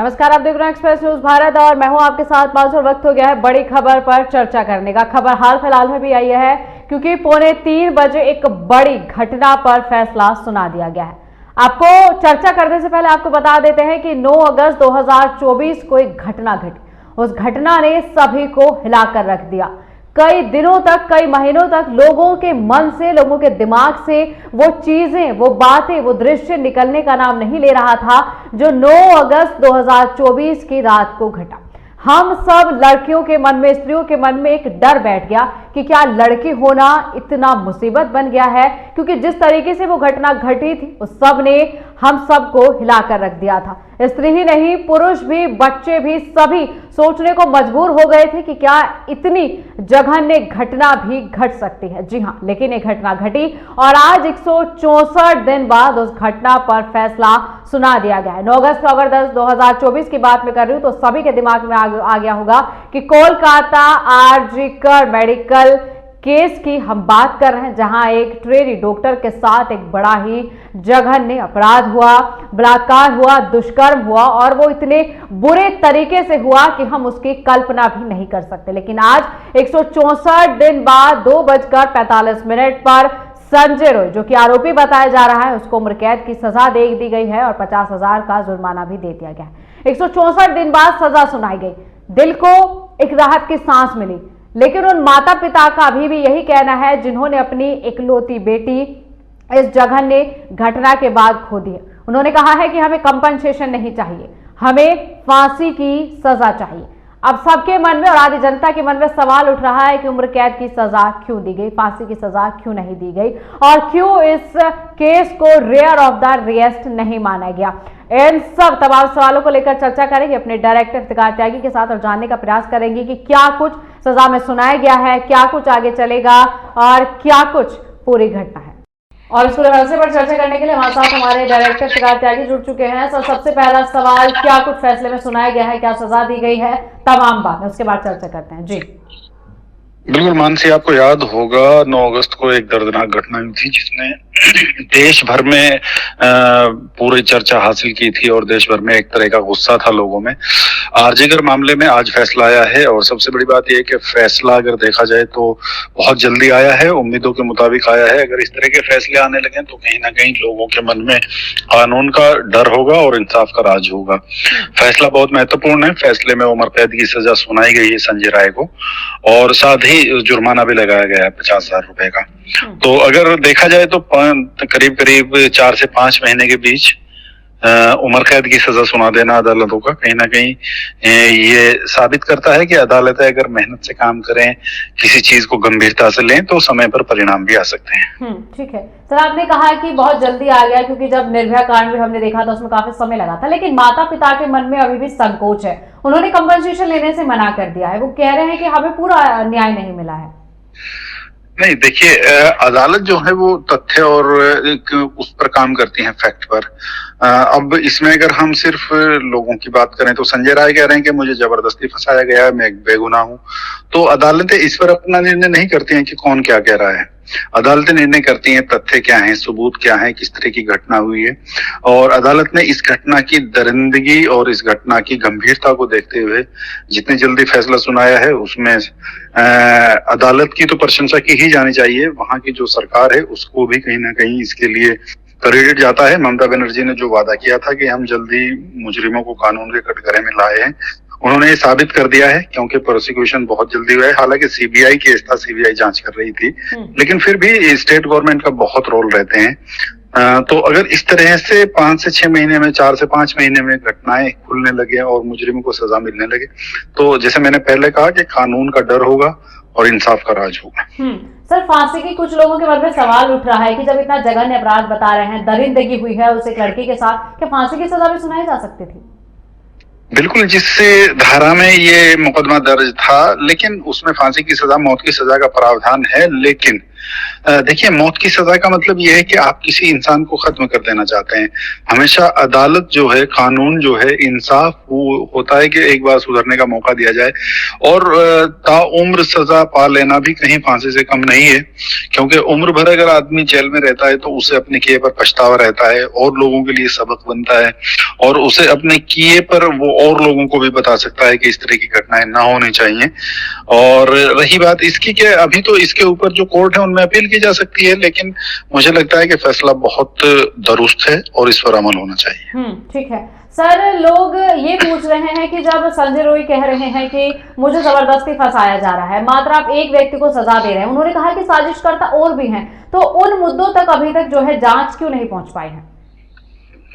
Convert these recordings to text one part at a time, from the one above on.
नमस्कार, आप देख रहे हैं एक्सप्रेस न्यूज भारत और मैं हूं आपके साथ मानस। और वक्त हो गया है बड़ी खबर पर चर्चा करने का। खबर हाल फिलहाल में भी आई है क्योंकि 2:45 बजे एक बड़ी घटना पर फैसला सुना दिया गया है। आपको चर्चा करने से पहले आपको बता देते हैं कि 9 अगस्त 2024 को एक घटना घटी। उस घटना ने सभी को हिलाकर रख दिया। कई दिनों तक, कई महीनों तक लोगों के मन से, लोगों के दिमाग से वो चीजें, वो बातें, वो दृश्य निकलने का नाम नहीं ले रहा था जो 9 अगस्त 2024 की रात को घटा। हम सब लड़कियों के मन में, स्त्रियों के मन में एक डर बैठ गया कि क्या लड़की होना इतना मुसीबत बन गया है, क्योंकि जिस तरीके से वो घटना घटी थी उस सब ने हम सबको हिलाकर रख दिया था। स्त्री ही नहीं, पुरुष भी, बच्चे भी, सभी सोचने को मजबूर हो गए थे कि क्या इतनी जघन्य घटना भी घट सकती है। जी हां, लेकिन एक घटना घटी और आज 164 दिन बाद उस घटना पर फैसला सुना दिया गया है। 9 अगस्त 2024 की बात मैं कर रही हूं तो सभी के दिमाग में आ गया होगा कि कोलकाता आरजी कर मेडिकल केस की हम बात कर रहे हैं, जहां एक ट्रेनी डॉक्टर के साथ एक बड़ा ही जघन्य अपराध हुआ, बलात्कार हुआ, दुष्कर्म हुआ और वो इतने बुरे तरीके से हुआ कि हम उसकी कल्पना भी नहीं कर सकते। लेकिन आज 164 दिन बाद 2:45 पर संजय रॉय, जो कि आरोपी बताया जा रहा है, उसको उम्र कैद की सजा दे दी गई है और 50,000 का जुर्माना भी दे दिया गया है। 164 दिन बाद सजा सुनाई गई, दिल को एक राहत की सांस मिली। लेकिन उन माता पिता का अभी भी यही कहना है जिन्होंने अपनी इकलौती बेटी इस जघन्य घटना के बाद खो दी है। उन्होंने कहा है कि हमें कंपनसेशन नहीं चाहिए, हमें फांसी की सजा चाहिए। अब सबके मन में और आधी जनता के मन में सवाल उठ रहा है कि उम्र कैद की सजा क्यों दी गई, फांसी की सजा क्यों नहीं दी गई और क्यों इस केस को रेयर ऑफ द रेयरेस्ट नहीं माना गया। इन सब तमाम सवालों को लेकर चर्चा करेंगे अपने डायरेक्टर इफ्तिकार त्यागी के साथ और जानने का प्रयास करेंगे कि क्या कुछ सजा में सुनाया गया है, क्या कुछ आगे चलेगा और क्या कुछ पूरी घटना है। और इस पूरे हादसे पर चर्चा करने के लिए हमारे साथ हमारे डायरेक्टर इफ्तिकार त्यागी जुड़ चुके हैं। सर, सबसे पहला सवाल, क्या कुछ फैसले में सुनाया गया है, क्या सजा दी गई है, तमाम बातें, उसके बाद चर्चा करते हैं। जी बिल्कुल मानसी, आपको याद होगा 9 अगस्त को एक दर्दनाक घटना हुई थी जिसने देश भर में पूरी चर्चा हासिल की थी और देश भर में एक तरह का गुस्सा था लोगों में। आरजीकर मामले में आज फैसला आया है और सबसे बड़ी बात यह है कि फैसला अगर देखा जाए तो बहुत जल्दी आया है, उम्मीदों के मुताबिक आया है। अगर इस तरह के फैसले आने लगे तो कहीं ना कहीं लोगों के मन में कानून का डर होगा और इंसाफ का राज होगा। फैसला बहुत महत्वपूर्ण है। फैसले में उम्र कैद की सजा सुनाई गई है संजय राय को और साथ ही जुर्माना भी लगाया गया है 50,000 रुपए का। तो अगर देखा जाए तो करीब करीब 4 से 5 महीने के बीच उम्र कैद की सजा सुना देना अदालतों का कहीं ना कहीं ये साबित करता है कि अदालतें अगर मेहनत से काम करें, किसी चीज को गंभीरता से लें तो समय पर परिणाम भी आ सकते हैं। ठीक है सर, आपने कहा कि बहुत जल्दी आ गया क्योंकि जब निर्भया कांड भी हमने देखा था उसमें काफी समय लगा था, लेकिन माता पिता के मन में अभी भी संकोच है। उन्होंने कंपनसेशन लेने से मना कर दिया है। वो कह रहे हैं कि हमें पूरा न्याय नहीं मिला है। नहीं, देखिए, अदालत जो है वो तथ्य और उस पर काम करती है, फैक्ट पर। अब इसमें अगर हम सिर्फ लोगों की बात करें तो संजय राय कह रहे हैं कि मुझे जबरदस्ती फंसाया गया है, मैं एक बेगुनाह हूं। तो अदालतें इस पर अपना निर्णय नहीं करती हैं कि कौन क्या कह रहा है। अदालतें निर्णय करती हैं तथ्य क्या है, सबूत क्या है, किस तरह की घटना हुई है। और अदालत ने इस घटना की दरिंदगी और इस घटना की गंभीरता को देखते हुए जितनी जल्दी फैसला सुनाया है उसमें अदालत की तो प्रशंसा की ही जानी चाहिए। वहां की जो सरकार है उसको भी कहीं ना कहीं इसके लिए क्रेडिट जाता है। ममता बनर्जी ने जो वादा किया था कि हम जल्दी मुजरिमों को कानून के कटघरे में लाए हैं, उन्होंने ये साबित कर दिया है क्योंकि प्रोसिक्यूशन बहुत जल्दी हुआ है। हालांकि सीबीआई केस था, सीबीआई जांच कर रही थी, लेकिन फिर भी स्टेट गवर्नमेंट का बहुत रोल रहते हैं। तो अगर इस तरह से 5 से 6 महीने में, 4 से 5 महीने में घटनाएं खुलने लगे और मुजरिमों को सजा मिलने लगे तो जैसे मैंने पहले कहा कि कानून का डर होगा और इंसाफ का राज होगा। सर, फांसी की कुछ लोगों के मन में सवाल उठ रहा है कि जब इतना जघन्य अपराध बता रहे हैं, दरिंदगी हुई है उस एक लड़की के साथ, क्या फांसी की सजा भी सुनाई जा सकती थी? बिल्कुल, जिससे धारा में ये मुकदमा दर्ज था, लेकिन उसमें फांसी की सजा, मौत की सजा का प्रावधान है। लेकिन देखिए, मौत की सजा का मतलब ये है कि आप किसी इंसान को खत्म कर देना चाहते हैं। हमेशा अदालत जो है, कानून जो है, इंसाफ वो होता है कि एक बार सुधरने का मौका दिया जाए और ताउम्र सजा पा लेना भी कहीं फांसी से कम नहीं है, क्योंकि उम्र भर अगर आदमी जेल में रहता है तो उसे अपने किए पर पछतावा रहता है और लोगों के लिए सबक बनता है और उसे अपने किए पर वो और लोगों को भी बता सकता है कि इस तरह की घटनाएं ना होनी चाहिए। और रही बात इसकी कि अभी तो इसके ऊपर जो कोर्ट है उनमें अपील की जा सकती है, लेकिन मुझे लगता है कि फैसला बहुत दुरुस्त है और इस पर अमल होना चाहिए। ठीक है सर, लोग ये पूछ रहे हैं कि जब संजय रोय कह रहे हैं कि मुझे जबरदस्ती फंसाया जा रहा है, मात्र आप एक व्यक्ति को सजा दे रहे हैं, उन्होंने कहा कि साजिशकर्ता और भी हैं, तो उन मुद्दों तक अभी तक जो है जांच क्यों नहीं पहुंच पाई है?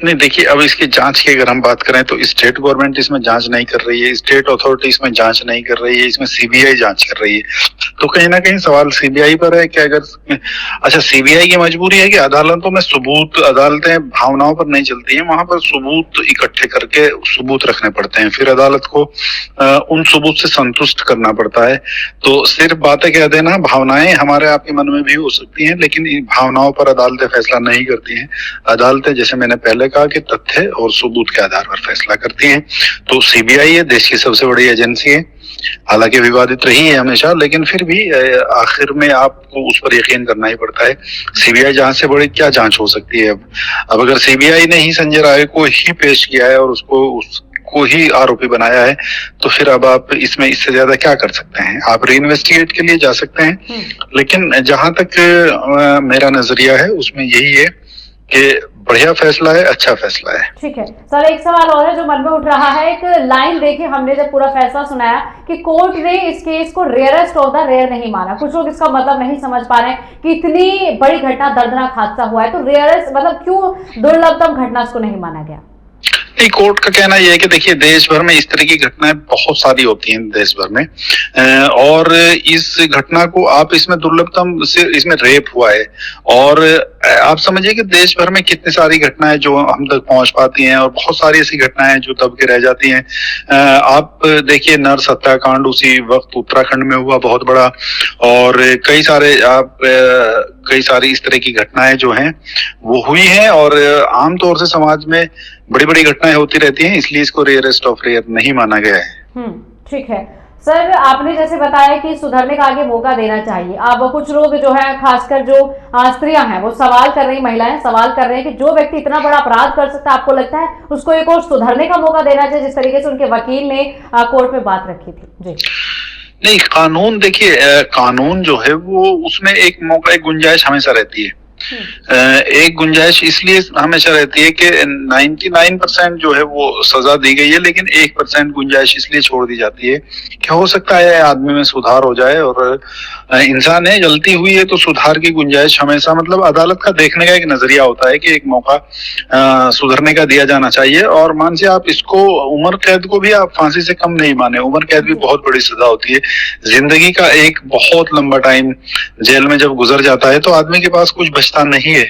नहीं, देखिए, अब इसकी जांच की अगर हम बात करें तो स्टेट गवर्नमेंट इसमें जांच नहीं कर रही है, स्टेट अथॉरिटी इसमें जांच नहीं कर रही है, इसमें सीबीआई जांच कर रही है। तो कहीं ना कहीं सवाल सीबीआई पर है कि अगर अच्छा, सीबीआई की मजबूरी है कि अदालतों में सबूत, अदालतें भावनाओं पर नहीं चलती हैं, वहां पर सबूत इकट्ठे करके सबूत रखने पड़ते हैं, फिर अदालत को उन सबूत से संतुष्ट करना पड़ता है। तो सिर्फ बातें कह देना, भावनाएं हमारे आपके मन में भी हो सकती हैं, लेकिन इन भावनाओं पर अदालतें फैसला नहीं करती हैं। अदालतें, जैसे मैंने पहले कहा, कि तथ्य और सबूत के आधार पर फैसला करती हैं। तो सीबीआई है, देश की सबसे बड़ी एजेंसी है, हालांकि विवादित रही है हमेशा, लेकिन फिर भी आखिर में आपको उस पर यकीन करना ही पड़ता है। सीबीआई जांच से बड़ी क्या जांच हो सकती है? अब अगर सीबीआई ने ही संजय राय को ही पेश किया है और उसको ही आरोपी बनाया है, तो फिर अब आप इसमें इससे ज्यादा क्या कर सकते हैं? आप रीइन्वेस्टिगेट के लिए जा सकते हैं, लेकिन जहां तक मेरा नजरिया है उसमें यही है कि बढ़िया फैसला है, अच्छा फैसला है। ठीक है सर, एक सवाल और है जो मन में उठ रहा है। एक लाइन देखिए, हमने जब पूरा फैसला सुनाया कि कोर्ट ने इस केस को रेयरेस्ट ऑफ द रेयर नहीं माना। कुछ लोग इसका मतलब नहीं समझ पा रहे हैं कि इतनी बड़ी घटना, दर्दनाक हादसा हुआ है, तो रेयरेस्ट मतलब क्यों दुर्लभतम घटना इसको नहीं माना गया? नहीं, कोर्ट का कहना यह है कि देखिए, देश भर में इस तरह की घटनाएं बहुत सारी होती हैं देश भर में, और इस घटना को आप इसमें दुर्लभतम से इसमें रेप हुआ है, और आप समझिए कि देश भर में कितनी सारी घटनाएं जो हम तक पहुंच पाती हैं और बहुत सारी ऐसी घटनाएं जो दब के रह जाती हैं। आप देखिए, नर्स हत्याकांड उसी वक्त उत्तराखंड में हुआ, बहुत बड़ा, और कई सारी इस तरह की घटनाएं जो हैं वो हुई हैं, और आमतौर से समाज में बड़ी बड़ी घटनाएं होती रहती हैं, इसलिए इसको रेयरेस्ट ऑफ रेयर नहीं माना गया है। ठीक है सर, आपने जैसे बताया कि सुधरने का आगे मौका देना चाहिए। अब कुछ लोग जो है, खासकर जो स्त्रियां हैं, वो सवाल कर रही, महिलाएं सवाल कर रहे हैं कि जो व्यक्ति इतना बड़ा अपराध कर सकता है, आपको लगता है उसको एक और सुधरने का मौका देना चाहिए, जिस तरीके से उनके वकील ने कोर्ट में बात रखी थी? जी नहीं, कानून देखिए, कानून जो है वो उसमें एक मौका, एक गुंजाइश हमेशा रहती है। एक गुंजाइश इसलिए हमेशा रहती है कि 99% जो है वो सजा दी गई है, लेकिन 1% गुंजाइश इसलिए छोड़ दी जाती है कि हो सकता है आदमी में सुधार हो जाए, और इंसान है, गलती हुई है तो सुधार की गुंजाइश हमेशा, मतलब अदालत का देखने का एक नजरिया होता है कि एक मौका सुधरने का दिया जाना चाहिए। और मान से आप इसको, उम्र कैद को भी आप फांसी से कम नहीं माने, उम्र कैद भी बहुत बड़ी सजा होती है। जिंदगी का एक बहुत लंबा टाइम जेल में जब गुजर जाता है तो आदमी के पास कुछ बचता नहीं है।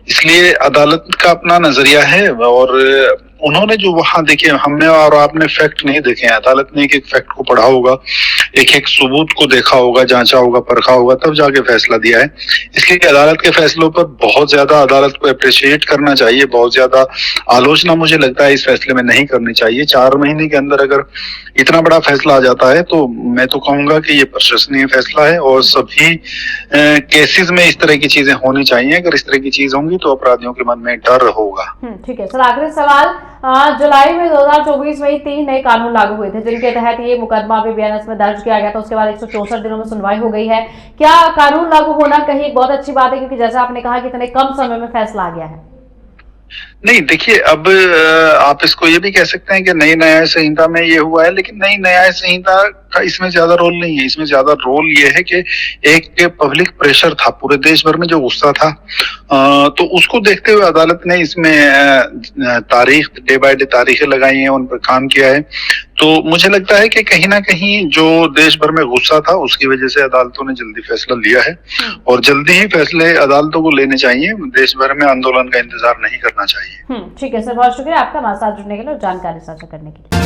इसलिए अदालत का अपना नजरिया है, और उन्होंने जो वहां, देखिए, हमने और आपने फैक्ट नहीं देखे हैं, अदालत ने एक एक फैक्ट को पढ़ा होगा, एक एक सबूत को देखा होगा, जांचा होगा, परखा होगा, तब जाके फैसला दिया है। इसलिए अदालत के फैसलों पर बहुत ज्यादा अदालत को अप्रिशिएट करना चाहिए, बहुत ज्यादा आलोचना मुझे लगता है इस फैसले में नहीं करनी चाहिए। 4 महीने के अंदर अगर इतना बड़ा फैसला आ जाता है तो मैं तो कहूंगा कि ये प्रशंसनीय फैसला है, और सभी केसेस में इस तरह की चीजें होनी चाहिए। अगर इस तरह की चीज होंगी तो अपराधियों के मन में डर होगा। ठीक है सर, आखिरी सवाल, जुलाई में 2024 में ही 3 नए कानून लागू हुए थे, जिनके तहत ये मुकदमा भी बीएनएस में दर्ज किया गया था। उसके बाद 164 दिनों में सुनवाई हो गई है। क्या कानून लागू होना कहीं एक बहुत अच्छी बात है, क्योंकि जैसा आपने कहा कि इतने कम समय में फैसला आ गया है? नहीं, देखिए, अब आप इसको ये भी कह सकते हैं कि नई न्याय संहिता में ये हुआ है, लेकिन नई न्याय संहिता का इसमें ज्यादा रोल नहीं है। इसमें ज्यादा रोल ये है कि एक पब्लिक प्रेशर था, पूरे देश भर में जो गुस्सा था, तो उसको देखते हुए अदालत ने इसमें तारीख, डे बाय डे तारीखें लगाई हैं, उन पर काम किया है। तो मुझे लगता है कि कहीं ना कहीं जो देश भर में गुस्सा था उसकी वजह से अदालतों ने जल्दी फैसला लिया है, और जल्दी ही फैसले अदालतों को लेने चाहिए। देश भर में आंदोलन का इंतजार नहीं करना चाहिए। ठीक है सर, बहुत शुक्रिया आपका हमारे साथ जुड़ने के लिए और जानकारी साझा करने के लिए।